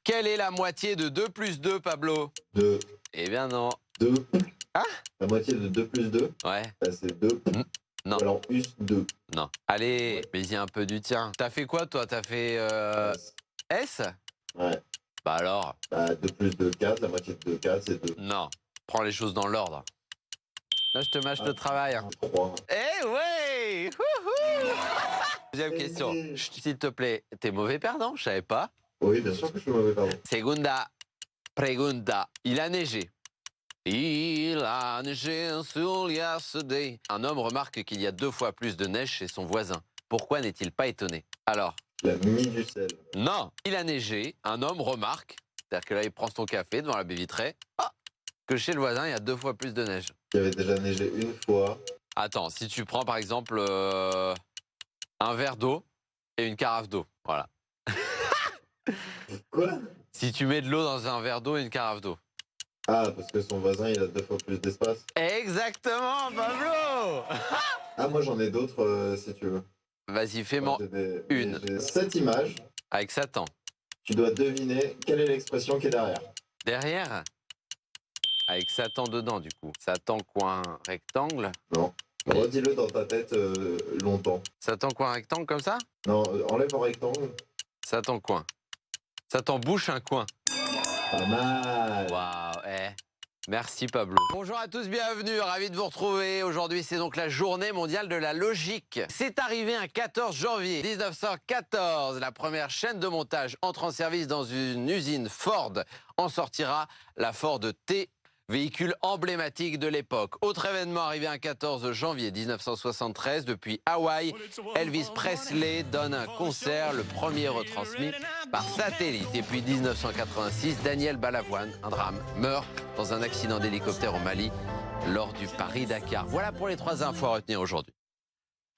Quelle est la moitié de 2 plus 2, Pablo? 2. Eh bien non. 2. Ah? La moitié de 2 plus 2, Ouais. bah, c'est 2. Non. Ou alors us 2. Non. Allez, Ouais. mais il y a un peu du tien. T'as fait quoi, toi? T'as fait S? Ouais. Bah alors? Bah, 2 plus 2, 4. La moitié de 2, 4, c'est 2. Non. Prends les choses dans l'ordre. Là, je te mâche le travail. Hein. 3. Eh ouais! Wouhou! Deuxième question. S'il te plaît, t'es mauvais perdant? Je savais pas. Oui, bien sûr que je suis mauvais, pardon. Segunda pregunta. Il a neigé. Il a neigé sur yesterday. Un homme remarque qu'il y a 2 fois plus de neige chez son voisin. Pourquoi n'est-il pas étonné? Alors? Il a mis du sel. Non. Il a neigé. Un homme remarque, c'est-à-dire que là, il prend son café devant la baie vitrée, que chez le voisin, il y a 2 fois plus de neige. Il avait déjà neigé une fois. Attends, si tu prends par exemple un verre d'eau et une carafe d'eau, voilà. Quoi? Si tu mets de l'eau dans un verre d'eau et une carafe d'eau. Ah, parce que son voisin, il a 2 fois plus d'espace. Exactement, Pablo. Ah, moi, j'en ai d'autres, si tu veux. Vas-y, fais-moi une. J'ai 7 images. Avec Satan. Tu dois deviner quelle est l'expression qui est derrière. Derrière, avec Satan dedans, du coup. Satan coin rectangle. Non. Redis-le dans ta tête longtemps. Satan coin rectangle comme ça? Non, enlève un rectangle. Satan coin. Satan bouche un coin. Pas mal. Waouh, merci Pablo. Bonjour à tous, bienvenue, ravi de vous retrouver. Aujourd'hui, c'est donc la journée mondiale de la logique. C'est arrivé un 14 janvier 1914. La première chaîne de montage entre en service dans une usine Ford. En sortira la Ford T, véhicule emblématique de l'époque. Autre événement arrivé un 14 janvier 1973, depuis Hawaï, Elvis Presley donne un concert, le premier retransmis par satellite. Et puis 1986, Daniel Balavoine, un drame, meurt dans un accident d'hélicoptère au Mali lors du Paris-Dakar. Voilà pour les 3 infos à retenir aujourd'hui.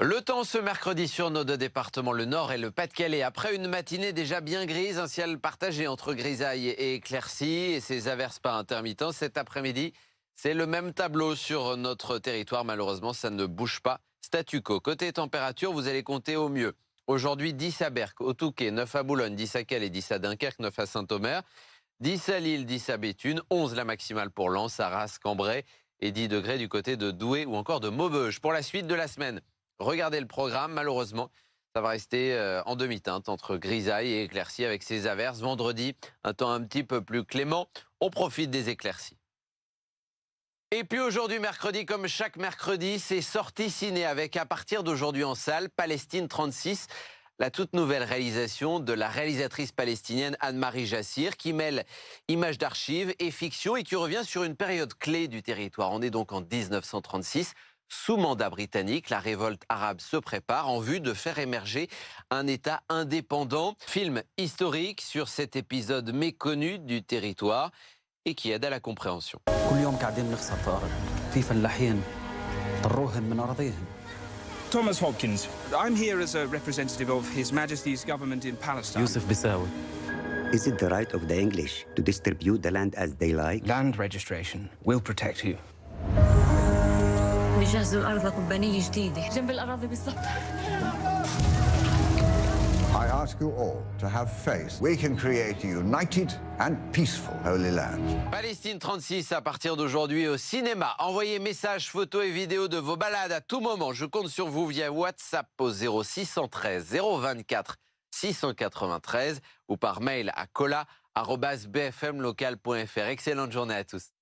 Le temps ce mercredi sur nos 2 départements, le Nord et le Pas-de-Calais. Après une matinée déjà bien grise, un ciel partagé entre grisailles et éclaircies et ces averses par intermittents. Cet après-midi, c'est le même tableau sur notre territoire. Malheureusement, ça ne bouge pas. Statu quo. Côté température, vous allez compter au mieux. Aujourd'hui, 10 à Berck, au Touquet, 9 à Boulogne, 10 à Calais, 10 à Dunkerque, 9 à Saint-Omer, 10 à Lille, 10 à Béthune, 11 la maximale pour Lens, Arras, Cambrai et 10 degrés du côté de Douai ou encore de Maubeuge. Pour la suite de la semaine, regardez le programme, malheureusement, ça va rester en demi-teinte entre grisailles et éclaircies avec ces averses. Vendredi, un temps un petit peu plus clément, on profite des éclaircies. Et puis aujourd'hui, mercredi, comme chaque mercredi, c'est sortie ciné avec, à partir d'aujourd'hui en salle, Palestine 36, la toute nouvelle réalisation de la réalisatrice palestinienne Anne-Marie Jassir, qui mêle images d'archives et fiction et qui revient sur une période clé du territoire. On est donc en 1936. Sous mandat britannique, la révolte arabe se prépare en vue de faire émerger un État indépendant. Film historique sur cet épisode méconnu du territoire et qui aide à la compréhension. Thomas Hopkins. I'm here as a representative of His Majesty's government in Palestine. Yusuf Bisawi. Is it the right of the English to distribute the land as they like? Land registration will protect you. بيجهزوا الأرض لقبانية جديدة جنب الأراضي بالضبط. I ask you all to have faith. We can create a united and peaceful Holy Land. Palestine 36 à partir d'aujourd'hui au cinéma. Envoyez messages, photos et vidéos de vos balades à tout moment. Je compte sur vous via WhatsApp au 0613 024 693 ou par mail à cola@bfmlocal.fr. Excellente journée à tous.